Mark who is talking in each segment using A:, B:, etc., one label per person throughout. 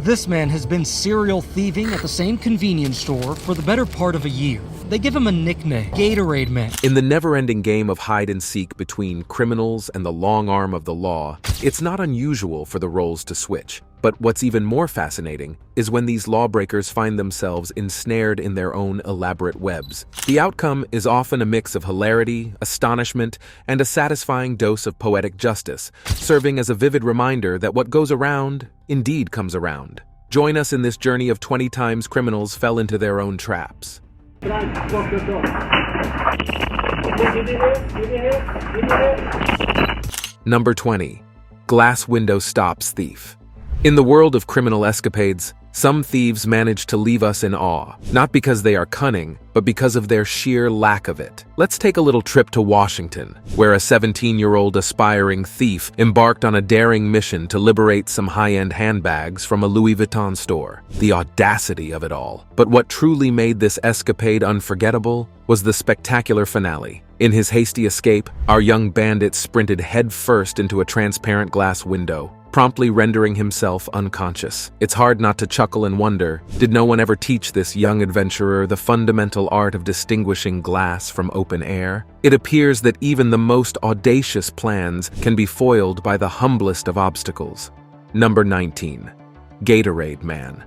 A: This man has been serial thieving at the same convenience store for the better part of a year. They give him a nickname, Gatorade Man.
B: In the never-ending game of hide-and-seek between criminals and the long arm of the law, it's not unusual for the roles to switch. But what's even more fascinating is when these lawbreakers find themselves ensnared in their own elaborate webs. The outcome is often a mix of hilarity, astonishment, and a satisfying dose of poetic justice, serving as a vivid reminder that what goes around indeed comes around. Join us in this journey of 20 times criminals fell into their own traps. Number 20. Glass window stops thief. In the world of criminal escapades, some thieves manage to leave us in awe, not because they are cunning, but because of their sheer lack of it. Let's take a little trip to Washington, where a 17-year-old aspiring thief embarked on a daring mission to liberate some high-end handbags from a Louis Vuitton store. The audacity of it all. But what truly made this escapade unforgettable was the spectacular finale. In his hasty escape, our young bandit sprinted headfirst into a transparent glass window, promptly rendering himself unconscious. It's hard not to chuckle and wonder, did no one ever teach this young adventurer the fundamental art of distinguishing glass from open air? It appears that even the most audacious plans can be foiled by the humblest of obstacles. Number 19. Gatorade Man.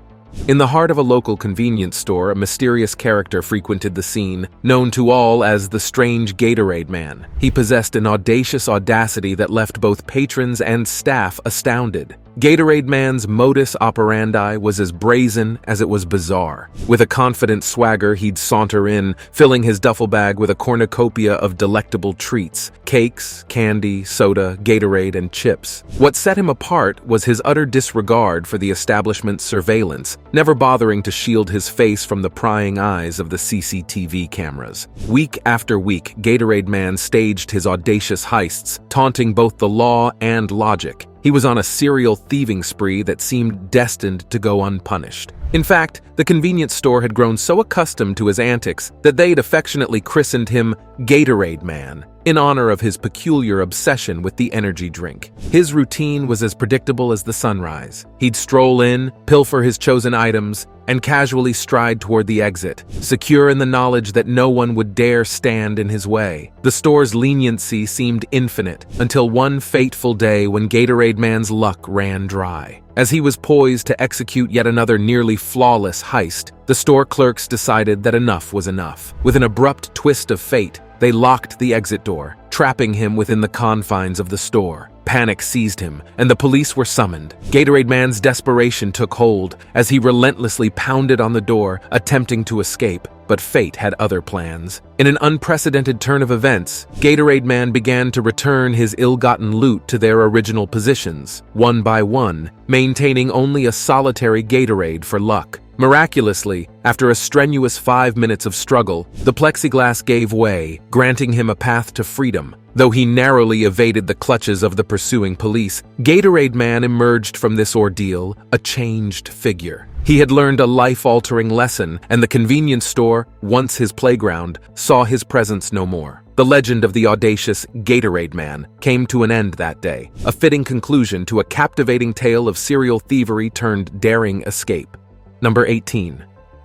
B: In the heart of a local convenience store, a mysterious character frequented the scene, known to all as the strange Gatorade Man. He possessed an audacious audacity that left both patrons and staff astounded. Gatorade Man's modus operandi was as brazen as it was bizarre. With a confident swagger, he'd saunter in, filling his duffel bag with a cornucopia of delectable treats: cakes, candy, soda, Gatorade, and chips. What set him apart was his utter disregard for the establishment's surveillance, never bothering to shield his face from the prying eyes of the CCTV cameras. Week after week, Gatorade Man staged his audacious heists, taunting both the law and logic. He was on a serial thieving spree that seemed destined to go unpunished. In fact, the convenience store had grown so accustomed to his antics that they'd affectionately christened him Gatorade Man, in honor of his peculiar obsession with the energy drink. His routine was as predictable as the sunrise. He'd stroll in, pilfer his chosen items, and casually stride toward the exit, secure in the knowledge that no one would dare stand in his way. The store's leniency seemed infinite, until one fateful day when Gatorade Man's luck ran dry. As he was poised to execute yet another nearly flawless heist, the store clerks decided that enough was enough. With an abrupt twist of fate, they locked the exit door, trapping him within the confines of the store. Panic seized him, and the police were summoned. Gatorade Man's desperation took hold as he relentlessly pounded on the door, attempting to escape. But fate had other plans. In an unprecedented turn of events, Gatorade Man began to return his ill-gotten loot to their original positions, one by one, maintaining only a solitary Gatorade for luck. Miraculously, after a strenuous 5 minutes of struggle, the plexiglass gave way, granting him a path to freedom. Though he narrowly evaded the clutches of the pursuing police, Gatorade Man emerged from this ordeal a changed figure. He had learned a life-altering lesson, and the convenience store, once his playground, saw his presence no more. The legend of the audacious Gatorade Man came to an end that day, a fitting conclusion to a captivating tale of serial thievery turned daring escape. Number 18.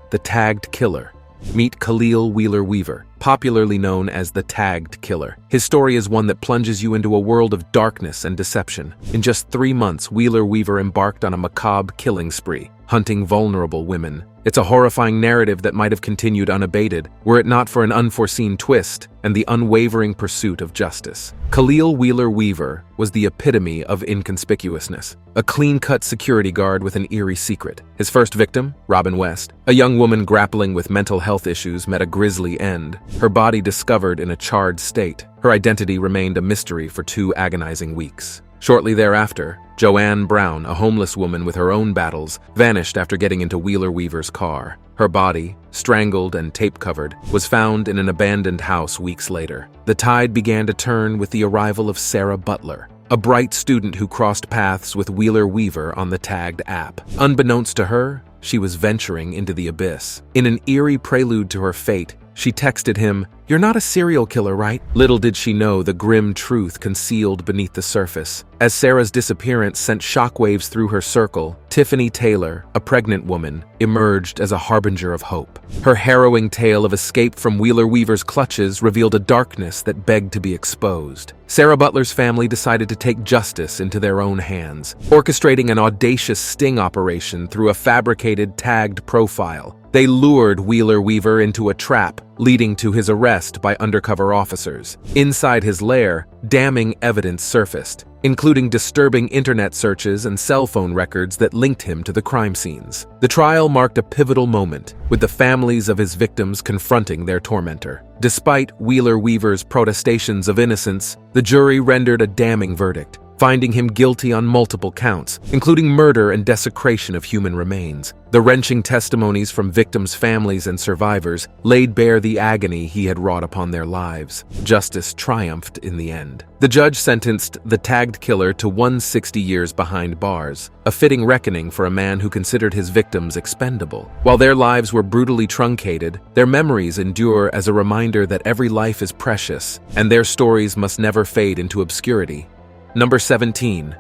B: The Tagged Killer. Meet Khalil Wheeler Weaver, popularly known as the Tagged Killer. His story is one that plunges you into a world of darkness and deception. In just 3 months, Wheeler Weaver embarked on a macabre killing spree, hunting vulnerable women. It's a horrifying narrative that might have continued unabated, were it not for an unforeseen twist and the unwavering pursuit of justice. Khalil Wheeler Weaver was the epitome of inconspicuousness, a clean-cut security guard with an eerie secret. His first victim, Robin West, a young woman grappling with mental health issues, met a grisly end, her body discovered in a charred state. Her identity remained a mystery for 2 agonizing weeks. Shortly thereafter, Joanne Brown, a homeless woman with her own battles, vanished after getting into Wheeler Weaver's car. Her body, strangled and tape-covered, was found in an abandoned house weeks later. The tide began to turn with the arrival of Sarah Butler, a bright student who crossed paths with Wheeler Weaver on the Tagged app. Unbeknownst to her, she was venturing into the abyss. In an eerie prelude to her fate, she texted him, "You're not a serial killer, right?" Little did she know the grim truth concealed beneath the surface. As Sarah's disappearance sent shockwaves through her circle, Tiffany Taylor, a pregnant woman, emerged as a harbinger of hope. Her harrowing tale of escape from Wheeler Weaver's clutches revealed a darkness that begged to be exposed. Sarah Butler's family decided to take justice into their own hands, orchestrating an audacious sting operation through a fabricated, tagged profile. They lured Wheeler Weaver into a trap, leading to his arrest by undercover officers. Inside his lair, damning evidence surfaced, including disturbing internet searches and cell phone records that linked him to the crime scenes. The trial marked a pivotal moment, with the families of his victims confronting their tormentor. Despite Wheeler Weaver's protestations of innocence, the jury rendered a damning verdict, finding him guilty on multiple counts, including murder and desecration of human remains. The wrenching testimonies from victims' families and survivors laid bare the agony he had wrought upon their lives. Justice triumphed in the end. The judge sentenced the tagged killer to 160 years behind bars, a fitting reckoning for a man who considered his victims expendable. While their lives were brutally truncated, their memories endure as a reminder that every life is precious, and their stories must never fade into obscurity. Number 17.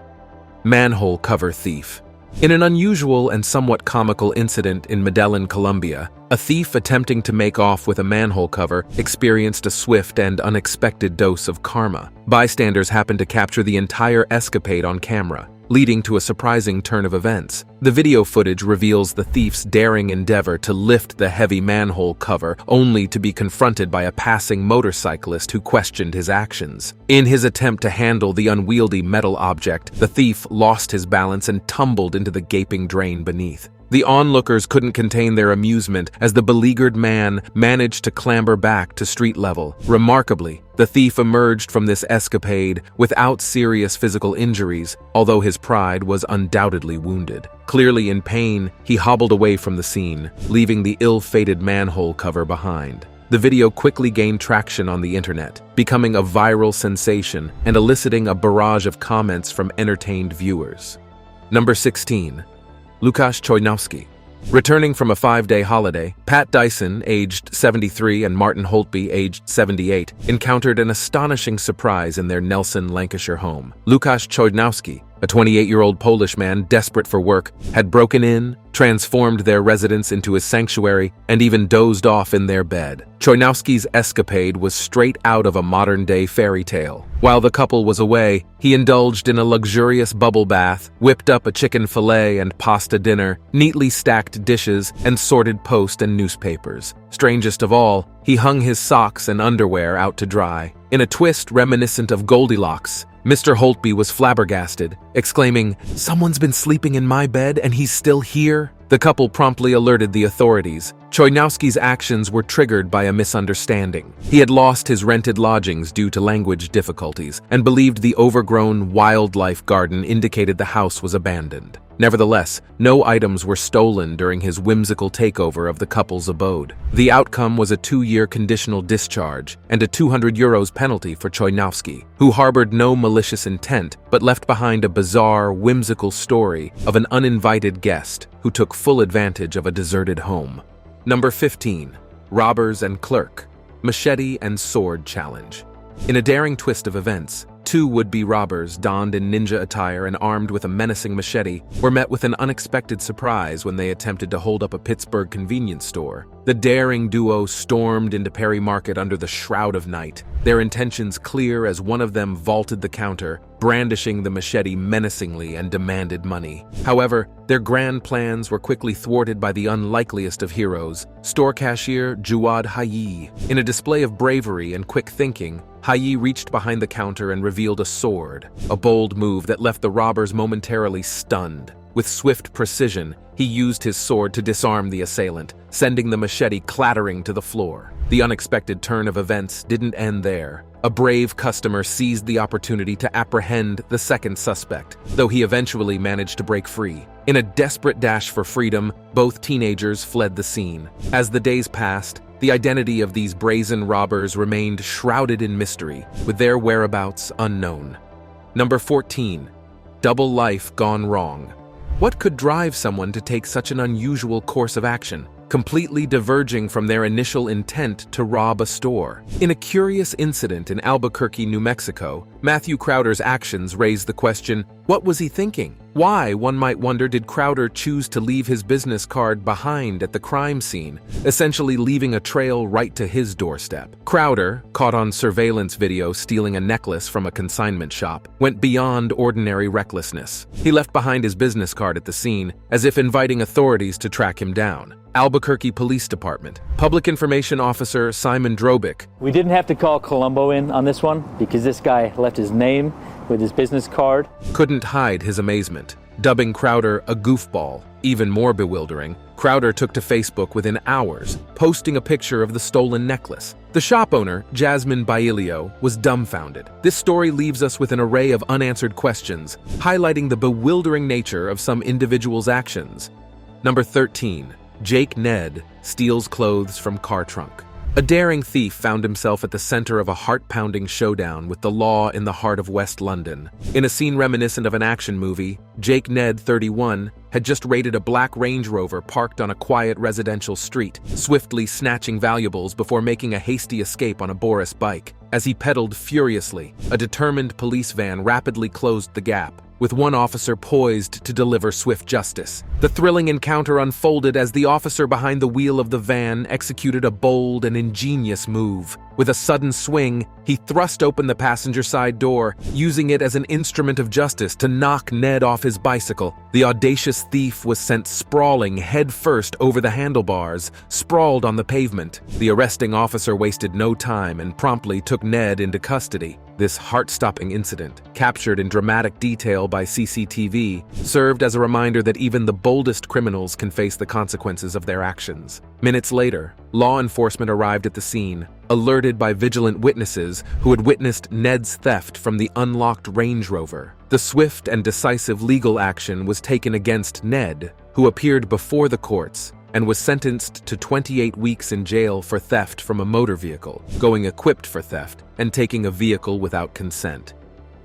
B: Manhole cover thief. In an unusual and somewhat comical incident in Medellin, Colombia, a thief attempting to make off with a manhole cover experienced a swift and unexpected dose of karma. Bystanders happened to capture the entire escapade on camera, leading to a surprising turn of events. The video footage reveals the thief's daring endeavor to lift the heavy manhole cover, only to be confronted by a passing motorcyclist who questioned his actions. In his attempt to handle the unwieldy metal object, the thief lost his balance and tumbled into the gaping drain beneath. The onlookers couldn't contain their amusement as the beleaguered man managed to clamber back to street level. Remarkably, the thief emerged from this escapade without serious physical injuries, although his pride was undoubtedly wounded. Clearly in pain, he hobbled away from the scene, leaving the ill-fated manhole cover behind. The video quickly gained traction on the internet, becoming a viral sensation and eliciting a barrage of comments from entertained viewers. Number 16. Łukasz Chojnowski. Returning from a 5-day holiday, Pat Dyson, aged 73, and Martin Holtby, aged 78, encountered an astonishing surprise in their Nelson, Lancashire home. Łukasz Chojnowski, a 28-year-old Polish man desperate for work, had broken in, transformed their residence into a sanctuary, and even dozed off in their bed. Chojnowski's escapade was straight out of a modern-day fairy tale. While the couple was away, he indulged in a luxurious bubble bath, whipped up a chicken fillet and pasta dinner, neatly stacked dishes, and sorted post and newspapers. Strangest of all, he hung his socks and underwear out to dry. In a twist reminiscent of Goldilocks, Mr. Holtby was flabbergasted, exclaiming, "Someone's been sleeping in my bed and he's still here?" The couple promptly alerted the authorities. Chojnowski's actions were triggered by a misunderstanding. He had lost his rented lodgings due to language difficulties and believed the overgrown wildlife garden indicated the house was abandoned. Nevertheless, no items were stolen during his whimsical takeover of the couple's abode. The outcome was a 2-year conditional discharge and a €200 penalty for Chojnowski, who harbored no malicious intent but left behind a bizarre, whimsical story of an uninvited guest who took full advantage of a deserted home. Number 15. Robbers and Clerk. Machete and Sword Challenge. In a daring twist of events, 2 would-be robbers, donned in ninja attire and armed with a menacing machete, were met with an unexpected surprise when they attempted to hold up a Pittsburgh convenience store. The daring duo stormed into Perry Market under the shroud of night, their intentions clear as one of them vaulted the counter, brandishing the machete menacingly, and demanded money. However, their grand plans were quickly thwarted by the unlikeliest of heroes, store cashier Jawad Hayi. In a display of bravery and quick thinking, Hayi reached behind the counter and revealed a sword, a bold move that left the robbers momentarily stunned. With swift precision, he used his sword to disarm the assailant, sending the machete clattering to the floor. The unexpected turn of events didn't end there. A brave customer seized the opportunity to apprehend the second suspect, though he eventually managed to break free. In a desperate dash for freedom, both teenagers fled the scene. As the days passed, the identity of these brazen robbers remained shrouded in mystery, with their whereabouts unknown. Number 14. Double life gone wrong. What could drive someone to take such an unusual course of action? completely diverging from their initial intent to rob a store. In a curious incident in Albuquerque, New Mexico, Matthew Crowder's actions raised the question, what was he thinking? Why, one might wonder, did Crowder choose to leave his business card behind at the crime scene, essentially leaving a trail right to his doorstep? Crowder, caught on surveillance video stealing a necklace from a consignment shop, went beyond ordinary recklessness. He left behind his business card at the scene, as if inviting authorities to track him down. Albuquerque Police Department. Public Information Officer Simon Drobick.
C: We didn't have to call Columbo in on this one because this guy left his name with his business card.
B: Couldn't hide his amazement, dubbing Crowder a goofball. Even more bewildering, Crowder took to Facebook within hours, posting a picture of the stolen necklace. The shop owner, Jasmine Bailio, was dumbfounded. This story leaves us with an array of unanswered questions, highlighting the bewildering nature of some individuals' actions. Number 13. Jake Ned steals clothes from car trunk. A daring thief found himself at the center of a heart-pounding showdown with the law in the heart of West London. In a scene reminiscent of an action movie, Jake Ned, 31, had just raided a black Range Rover parked on a quiet residential street, swiftly snatching valuables before making a hasty escape on a Boris bike. As he pedaled furiously, a determined police van rapidly closed the gap, with one officer poised to deliver swift justice. The thrilling encounter unfolded as the officer behind the wheel of the van executed a bold and ingenious move. With a sudden swing, he thrust open the passenger side door, using it as an instrument of justice to knock Ned off his bicycle. The audacious thief was sent sprawling headfirst over the handlebars, sprawled on the pavement. The arresting officer wasted no time and promptly took Ned into custody. This heart-stopping incident, captured in dramatic detail by CCTV, served as a reminder that even the boldest criminals can face the consequences of their actions. Minutes later, law enforcement arrived at the scene, alerted by vigilant witnesses who had witnessed Ned's theft from the unlocked Range Rover. The swift and decisive legal action was taken against Ned, who appeared before the courts and was sentenced to 28 weeks in jail for theft from a motor vehicle, going equipped for theft, and taking a vehicle without consent.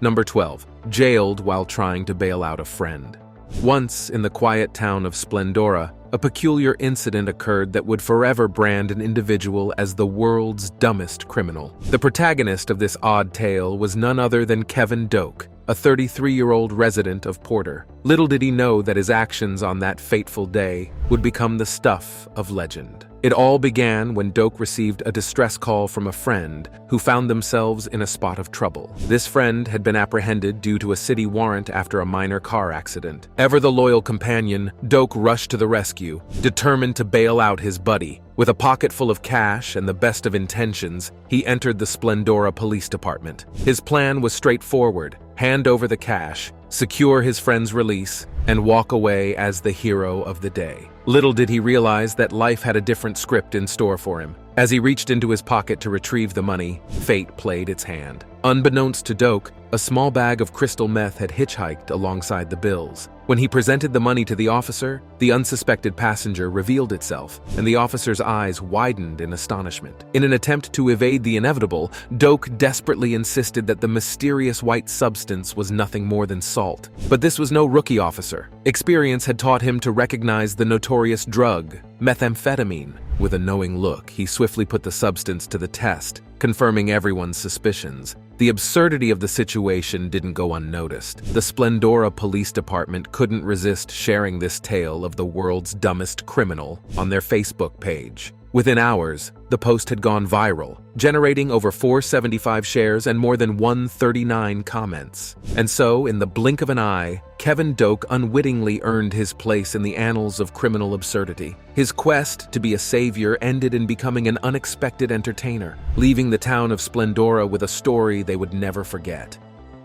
B: Number 12. Jailed while trying to bail out a friend. Once, in the quiet town of Splendora, a peculiar incident occurred that would forever brand an individual as the world's dumbest criminal. The protagonist of this odd tale was none other than Kevin Doak, a 33-year-old resident of Porter. Little did he know that his actions on that fateful day would become the stuff of legend. It all began when Doak received a distress call from a friend who found themselves in a spot of trouble. This friend had been apprehended due to a city warrant after a minor car accident. Ever the loyal companion, Doak rushed to the rescue, determined to bail out his buddy. With a pocket full of cash and the best of intentions, he entered the Splendora Police Department. His plan was straightforward: hand over the cash, secure his friend's release, and walk away as the hero of the day. Little did he realize that life had a different script in store for him. As he reached into his pocket to retrieve the money, fate played its hand. Unbeknownst to Doak, a small bag of crystal meth had hitchhiked alongside the bills. When he presented the money to the officer, the unsuspected passenger revealed itself, and the officer's eyes widened in astonishment. In an attempt to evade the inevitable, Doak desperately insisted that the mysterious white substance was nothing more than salt. But this was no rookie officer. Experience had taught him to recognize the notorious drug, methamphetamine. With a knowing look, he swiftly put the substance to the test, confirming everyone's suspicions. The absurdity of the situation didn't go unnoticed. The Splendora Police Department couldn't resist sharing this tale of the world's dumbest criminal on their Facebook page. Within hours, the post had gone viral, generating over 475 shares and more than 139 comments. And so, in the blink of an eye, Kevin Doak unwittingly earned his place in the annals of criminal absurdity. His quest to be a savior ended in becoming an unexpected entertainer, leaving the town of Splendora with a story they would never forget.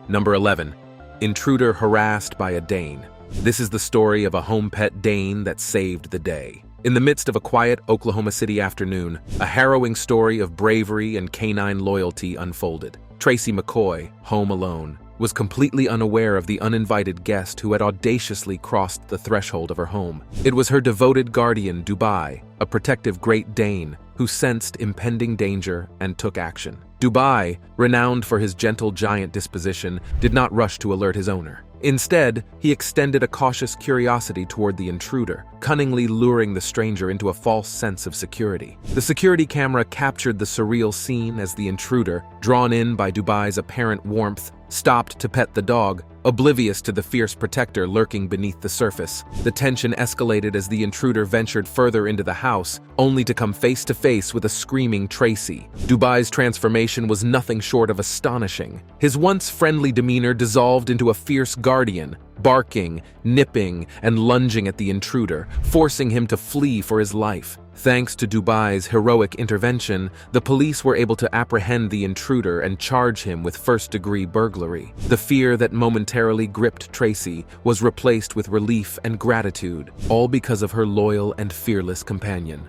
B: Number 11. Intruder harassed by a Dane. This is the story of a home pet Dane that saved the day. In the midst of a quiet Oklahoma City afternoon, a harrowing story of bravery and canine loyalty unfolded. Tracy McCoy, home alone, was completely unaware of the uninvited guest who had audaciously crossed the threshold of her home. It was her devoted guardian, Dubai, a protective Great Dane, who sensed impending danger and took action. Dubai, renowned for his gentle giant disposition, did not rush to alert his owner. Instead, he extended a cautious curiosity toward the intruder, cunningly luring the stranger into a false sense of security. The security camera captured the surreal scene as the intruder, drawn in by Dubai's apparent warmth, stopped to pet the dog, oblivious to the fierce protector lurking beneath the surface. The tension escalated as the intruder ventured further into the house, only to come face to face with a screaming Tracy. Dubai's transformation was nothing short of astonishing. His once friendly demeanor dissolved into a fierce guardian, barking, nipping, and lunging at the intruder, forcing him to flee for his life. Thanks to Dubai's heroic intervention, the police were able to apprehend the intruder and charge him with first-degree burglary. The fear that momentarily gripped Tracy was replaced with relief and gratitude, all because of her loyal and fearless companion.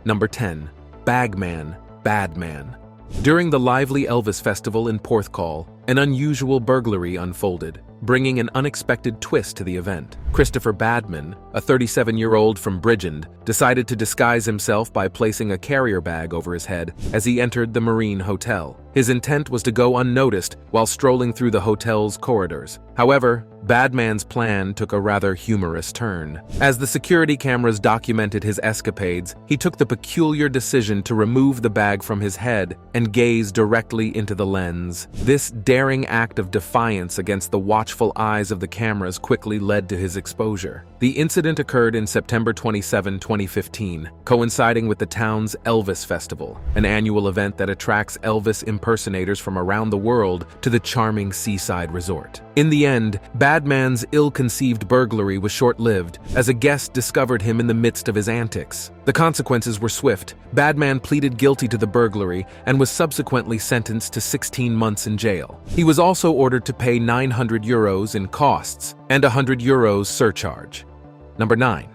B: Number 10. Bagman Badman. During the lively Elvis Festival in Porthcawl, an unusual burglary unfolded, bringing an unexpected twist to the event. Christopher Badman, a 37-year-old from Bridgend, decided to disguise himself by placing a carrier bag over his head as he entered the Marine Hotel. His intent was to go unnoticed while strolling through the hotel's corridors. However, Badman's plan took a rather humorous turn. As the security cameras documented his escapades, he took the peculiar decision to remove the bag from his head and gaze directly into the lens. This daring act of defiance against the watchful eyes of the cameras quickly led to his exposure. The incident occurred in September 27, 2015, coinciding with the town's Elvis Festival, an annual event that attracts Elvis impersonators from around the world to the charming seaside resort. In the end, Badman's ill-conceived burglary was short-lived, as a guest discovered him in the midst of his antics. The consequences were swift. Badman pleaded guilty to the burglary and was subsequently sentenced to 16 months in jail. He was also ordered to pay €900 in costs and €100 surcharge. Number 9.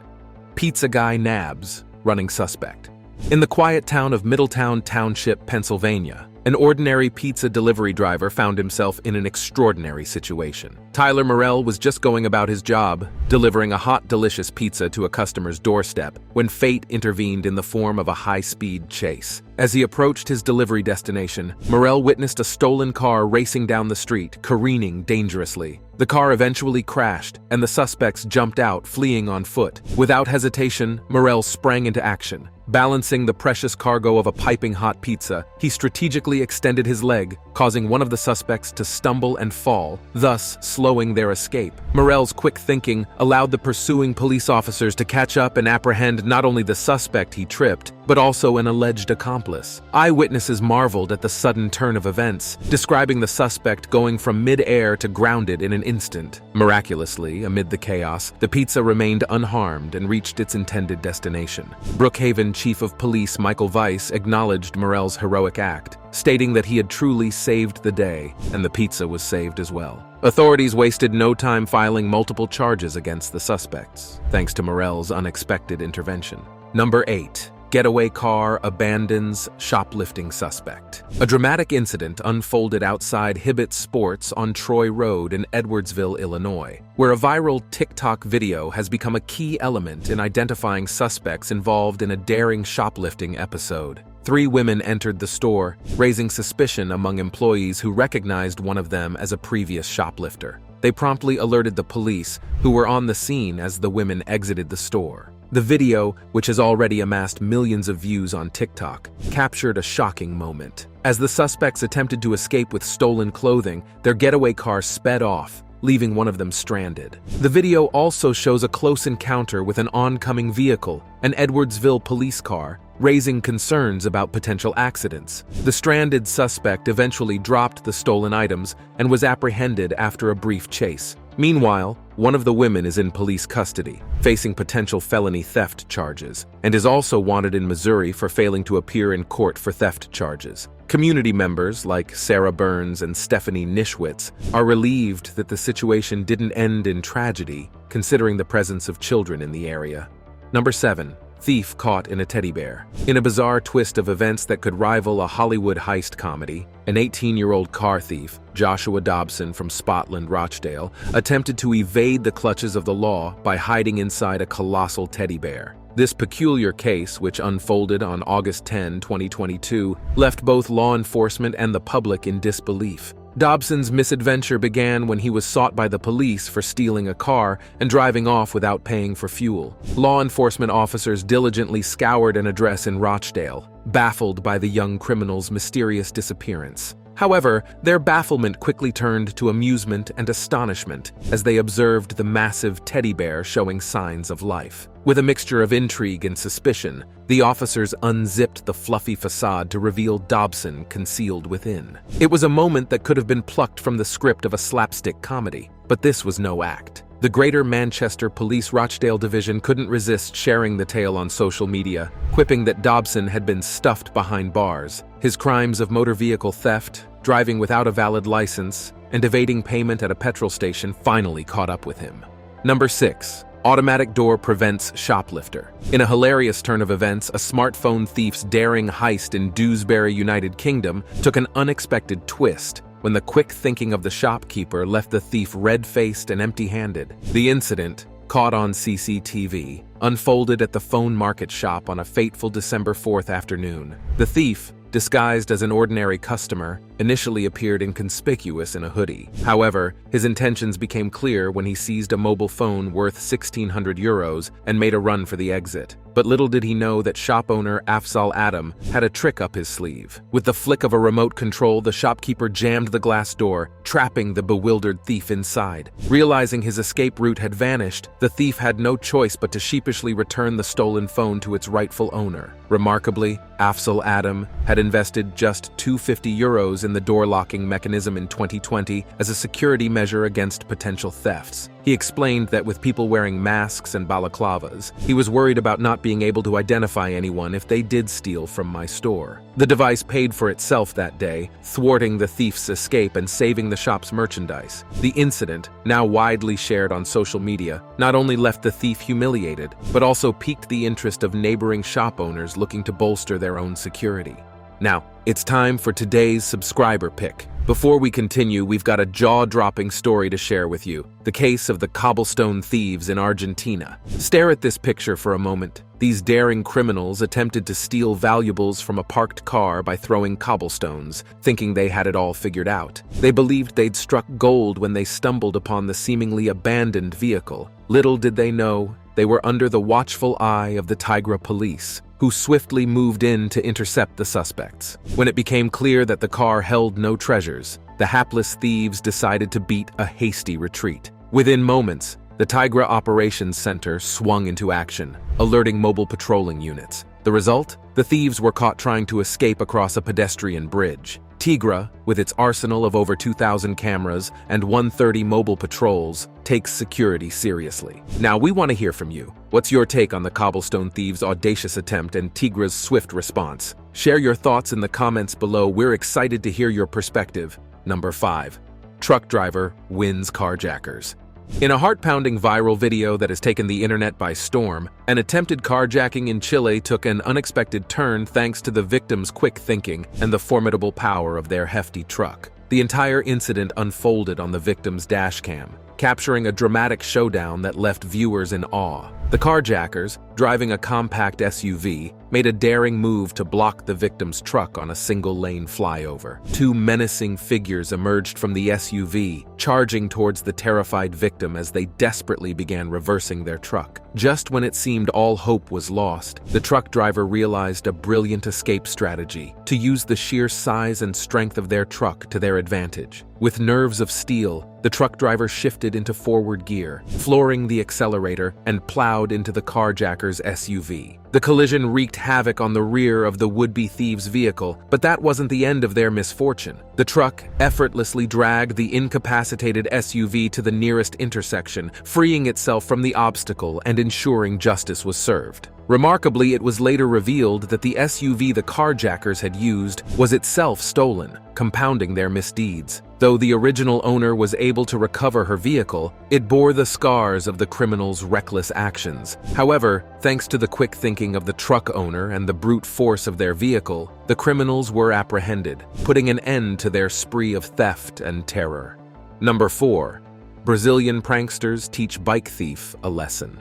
B: Pizza guy nabs, running suspect. In the quiet town of Middletown Township, Pennsylvania, an ordinary pizza delivery driver found himself in an extraordinary situation. Tyler Morrell was just going about his job, delivering a hot, delicious pizza to a customer's doorstep, when fate intervened in the form of a high-speed chase. As he approached his delivery destination, Morrell witnessed a stolen car racing down the street, careening dangerously. The car eventually crashed, and the suspects jumped out, fleeing on foot. Without hesitation, Morrell sprang into action. Balancing the precious cargo of a piping hot pizza, he strategically extended his leg, causing one of the suspects to stumble and fall, thus slowing their escape. Morrell's quick thinking allowed the pursuing police officers to catch up and apprehend not only the suspect he tripped, but also an alleged accomplice. Eyewitnesses marveled at the sudden turn of events, describing the suspect going from mid-air to grounded in an instant. Miraculously, amid the chaos, the pizza remained unharmed and reached its intended destination. Brookhaven Chief of Police Michael Weiss acknowledged Morrell's heroic act, stating that he had truly saved the day, and the pizza was saved as well. Authorities wasted no time filing multiple charges against the suspects, thanks to Morrell's unexpected intervention. Number 8. Getaway car abandons shoplifting suspect. A dramatic incident unfolded outside Hibbett Sports on Troy Road in Edwardsville, Illinois, where a viral TikTok video has become a key element in identifying suspects involved in a daring shoplifting episode. 3 women entered the store, raising suspicion among employees who recognized one of them as a previous shoplifter. They promptly alerted the police, who were on the scene as the women exited the store. The video, which has already amassed millions of views on TikTok, captured a shocking moment. As the suspects attempted to escape with stolen clothing, their getaway car sped off, leaving one of them stranded. The video also shows a close encounter with an oncoming vehicle, an Edwardsville police car, raising concerns about potential accidents. The stranded suspect eventually dropped the stolen items and was apprehended after a brief chase. Meanwhile, one of the women is in police custody, facing potential felony theft charges, and is also wanted in Missouri for failing to appear in court for theft charges. Community members like Sarah Burns and Stephanie Nischwitz are relieved that the situation didn't end in tragedy, considering the presence of children in the area. Number 7. thief caught in a teddy bear. In a bizarre twist of events that could rival a Hollywood heist comedy, an 18-year-old car thief, Joshua Dobson from Spotland, Rochdale, attempted to evade the clutches of the law by hiding inside a colossal teddy bear. This peculiar case, which unfolded on August 10, 2022, left both law enforcement and the public in disbelief. Dobson's misadventure began when he was sought by the police for stealing a car and driving off without paying for fuel. Law enforcement officers diligently scoured an address in Rochdale, baffled by the young criminal's mysterious disappearance. However, their bafflement quickly turned to amusement and astonishment as they observed the massive teddy bear showing signs of life. With a mixture of intrigue and suspicion, the officers unzipped the fluffy facade to reveal Dobson concealed within. It was a moment that could have been plucked from the script of a slapstick comedy, but this was no act. The Greater Manchester Police Rochdale Division couldn't resist sharing the tale on social media, quipping that Dobson had been stuffed behind bars. His crimes of motor vehicle theft, driving without a valid license, and evading payment at a petrol station finally caught up with him. Number 6. Automatic door prevents shoplifter. In a hilarious turn of events, a smartphone thief's daring heist in Dewsbury, United Kingdom, took an unexpected twist when the quick thinking of the shopkeeper left the thief red-faced and empty-handed. The incident, caught on CCTV, unfolded at the phone market shop on a fateful December 4th afternoon. The thief, disguised as an ordinary customer, initially appeared inconspicuous in a hoodie. However, his intentions became clear when he seized a mobile phone worth €1,600 and made a run for the exit. But little did he know that shop owner Afzal Adam had a trick up his sleeve. With the flick of a remote control, the shopkeeper jammed the glass door, trapping the bewildered thief inside. Realizing his escape route had vanished, the thief had no choice but to sheepishly return the stolen phone to its rightful owner. Remarkably, Afzal Adam had invested just €250 in the door locking mechanism in 2020 as a security measure against potential thefts. He explained that with people wearing masks and balaclavas, he was worried about not being able to identify anyone if they did steal from my store. The device paid for itself that day, thwarting the thief's escape and saving the shop's merchandise. The incident, now widely shared on social media, not only left the thief humiliated, but also piqued the interest of neighboring shop owners looking to bolster their own security. Now, it's time for today's subscriber pick. Before we continue, we've got a jaw-dropping story to share with you. The case of the cobblestone thieves in Argentina. Stare at this picture for a moment. These daring criminals attempted to steal valuables from a parked car by throwing cobblestones, thinking they had it all figured out. They believed they'd struck gold when they stumbled upon the seemingly abandoned vehicle. Little did they know, they were under the watchful eye of the Tigre police, who swiftly moved in to intercept the suspects. When it became clear that the car held no treasures, the hapless thieves decided to beat a hasty retreat. Within moments, the Tigre Operations Center swung into action, alerting mobile patrolling units. The result? The thieves were caught trying to escape across a pedestrian bridge. Tigre, with its arsenal of over 2,000 cameras and 130 mobile patrols, takes security seriously. Now we want to hear from you. What's your take on the cobblestone thieves' audacious attempt and Tigre's swift response? Share your thoughts in the comments below. We're excited to hear your perspective. Number 5. Truck driver wins carjackers. In a heart-pounding viral video that has taken the internet by storm, an attempted carjacking in Chile took an unexpected turn thanks to the victim's quick thinking and the formidable power of their hefty truck. The entire incident unfolded on the victim's dashcam, capturing a dramatic showdown that left viewers in awe. The carjackers, driving a compact SUV, made a daring move to block the victim's truck on a single-lane flyover. Two menacing figures emerged from the SUV, charging towards the terrified victim as they desperately began reversing their truck. Just when it seemed all hope was lost, the truck driver realized a brilliant escape strategy: to use the sheer size and strength of their truck to their advantage. With nerves of steel, the truck driver shifted into forward gear, flooring the accelerator, and plowed into the carjacker's SUV. The collision wreaked havoc on the rear of the would-be thieves' vehicle, but that wasn't the end of their misfortune. The truck effortlessly dragged the incapacitated SUV to the nearest intersection, freeing itself from the obstacle and ensuring justice was served. Remarkably, it was later revealed that the SUV the carjackers had used was itself stolen, compounding their misdeeds. Though the original owner was able to recover her vehicle, it bore the scars of the criminals' reckless actions. However, thanks to the quick thinking thinking of the truck owner and the brute force of their vehicle, the criminals were apprehended, putting an end to their spree of theft and terror. Number 4. Brazilian pranksters teach bike thief a lesson.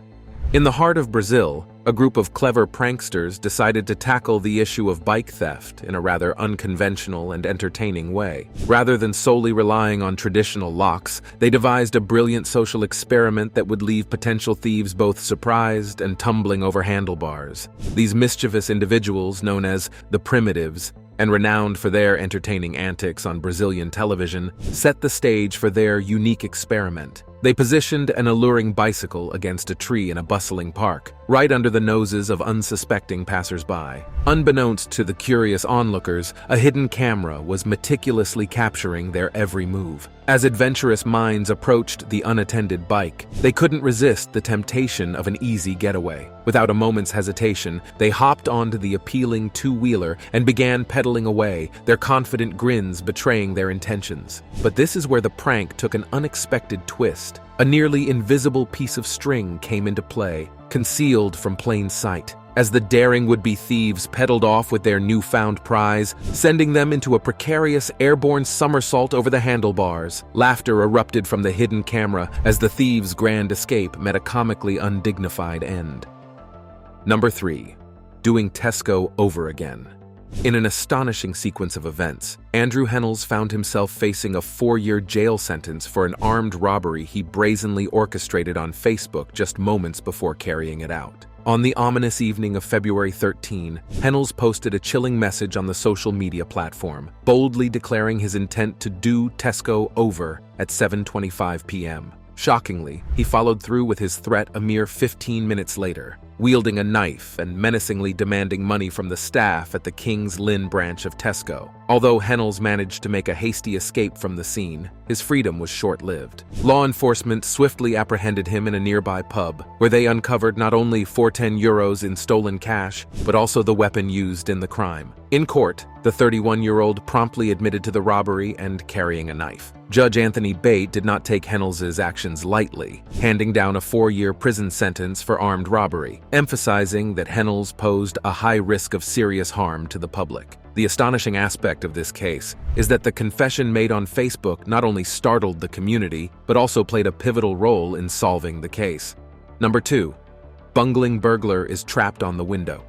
B: In the heart of Brazil, a group of clever pranksters decided to tackle the issue of bike theft in a rather unconventional and entertaining way. Rather than solely relying on traditional locks, they devised a brilliant social experiment that would leave potential thieves both surprised and tumbling over handlebars. These mischievous individuals, known as the Primitives, and renowned for their entertaining antics on Brazilian television, set the stage for their unique experiment. They positioned an alluring bicycle against a tree in a bustling park, right under the noses of unsuspecting passers-by. Unbeknownst to the curious onlookers, a hidden camera was meticulously capturing their every move. As adventurous minds approached the unattended bike, they couldn't resist the temptation of an easy getaway. Without a moment's hesitation, they hopped onto the appealing two-wheeler and began pedaling away, their confident grins betraying their intentions. But this is where the prank took an unexpected twist. A nearly invisible piece of string came into play, concealed from plain sight. As the daring would-be thieves pedaled off with their newfound prize, sending them into a precarious airborne somersault over the handlebars. Laughter erupted from the hidden camera as the thieves' grand escape met a comically undignified end. Number 3. Doing Tesco over again. In an astonishing sequence of events, Andrew Hennels found himself facing a 4-year jail sentence for an armed robbery he brazenly orchestrated on Facebook just moments before carrying it out. On the ominous evening of February 13, Hennels posted a chilling message on the social media platform, boldly declaring his intent to do Tesco over at 7:25 p.m. Shockingly, he followed through with his threat a mere 15 minutes later, wielding a knife and menacingly demanding money from the staff at the Kings Lynn branch of Tesco. Although Hennels managed to make a hasty escape from the scene, his freedom was short-lived. Law enforcement swiftly apprehended him in a nearby pub, where they uncovered not only €410 in stolen cash, but also the weapon used in the crime. In court, the 31-year-old promptly admitted to the robbery and carrying a knife. Judge Anthony Bate did not take Hennels' actions lightly, handing down a 4-year prison sentence for armed robbery, emphasizing that Hennels posed a high risk of serious harm to the public. The astonishing aspect of this case is that the confession made on Facebook not only startled the community, but also played a pivotal role in solving the case. Number 2. Bungling burglar is trapped on the window.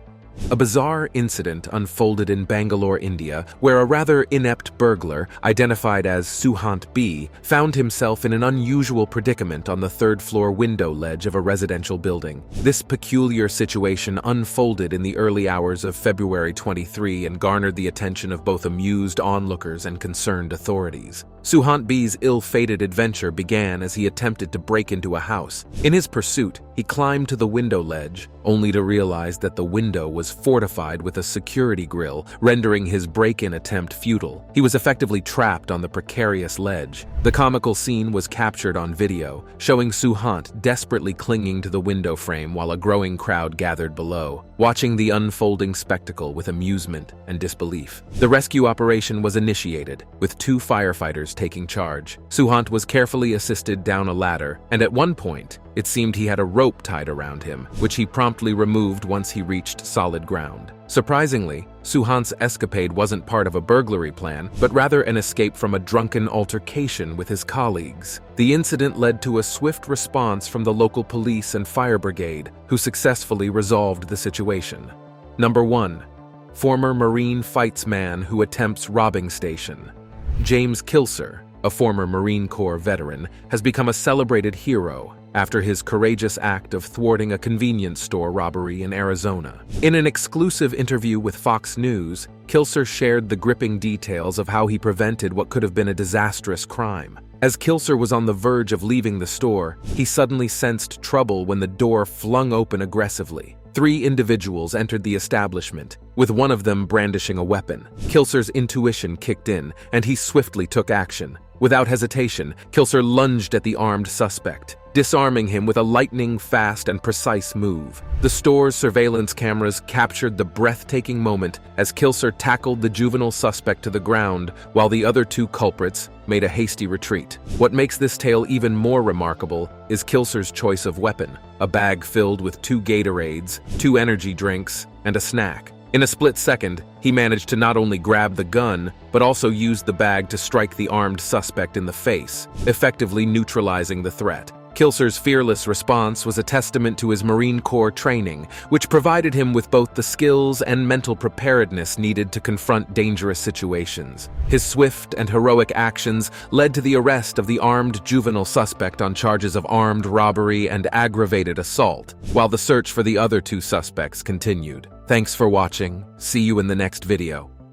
B: A bizarre incident unfolded in Bangalore, India, where a rather inept burglar, identified as Suhant B, found himself in an unusual predicament on the third-floor window ledge of a residential building. This peculiar situation unfolded in the early hours of February 23 and garnered the attention of both amused onlookers and concerned authorities. Suhant B's ill-fated adventure began as he attempted to break into a house. In his pursuit, he climbed to the window ledge, only to realize that the window was fortified with a security grill, rendering his break-in attempt futile. He was effectively trapped on the precarious ledge. The comical scene was captured on video, showing Suhant desperately clinging to the window frame while a growing crowd gathered below, watching the unfolding spectacle with amusement and disbelief. The rescue operation was initiated, with 2 firefighters taking charge. Suhant was carefully assisted down a ladder, and at one point, it seemed he had a rope tied around him, which he promptly removed once he reached solid ground. Surprisingly, Suhant's escapade wasn't part of a burglary plan, but rather an escape from a drunken altercation with his colleagues. The incident led to a swift response from the local police and fire brigade, who successfully resolved the situation. Number 1. Former Marine fights man who attempts robbing station. James Kilser, a former Marine Corps veteran, has become a celebrated hero after his courageous act of thwarting a convenience store robbery in Arizona. In an exclusive interview with Fox News, Kilser shared the gripping details of how he prevented what could have been a disastrous crime. As Kilser was on the verge of leaving the store, he suddenly sensed trouble when the door flung open aggressively. 3 individuals entered the establishment, with one of them brandishing a weapon. Kilser's intuition kicked in, and he swiftly took action. Without hesitation, Kilser lunged at the armed suspect. disarming him with a lightning-fast and precise move. The store's surveillance cameras captured the breathtaking moment as Kilser tackled the juvenile suspect to the ground while the other two culprits made a hasty retreat. What makes this tale even more remarkable is Kilser's choice of weapon, a bag filled with 2 Gatorades, 2 energy drinks, and a snack. In a split second, he managed to not only grab the gun, but also use the bag to strike the armed suspect in the face, effectively neutralizing the threat. Kilser's fearless response was a testament to his Marine Corps training, which provided him with both the skills and mental preparedness needed to confront dangerous situations. His swift and heroic actions led to the arrest of the armed juvenile suspect on charges of armed robbery and aggravated assault, while the search for the other 2 suspects continued. Thanks for watching. See you in the next video.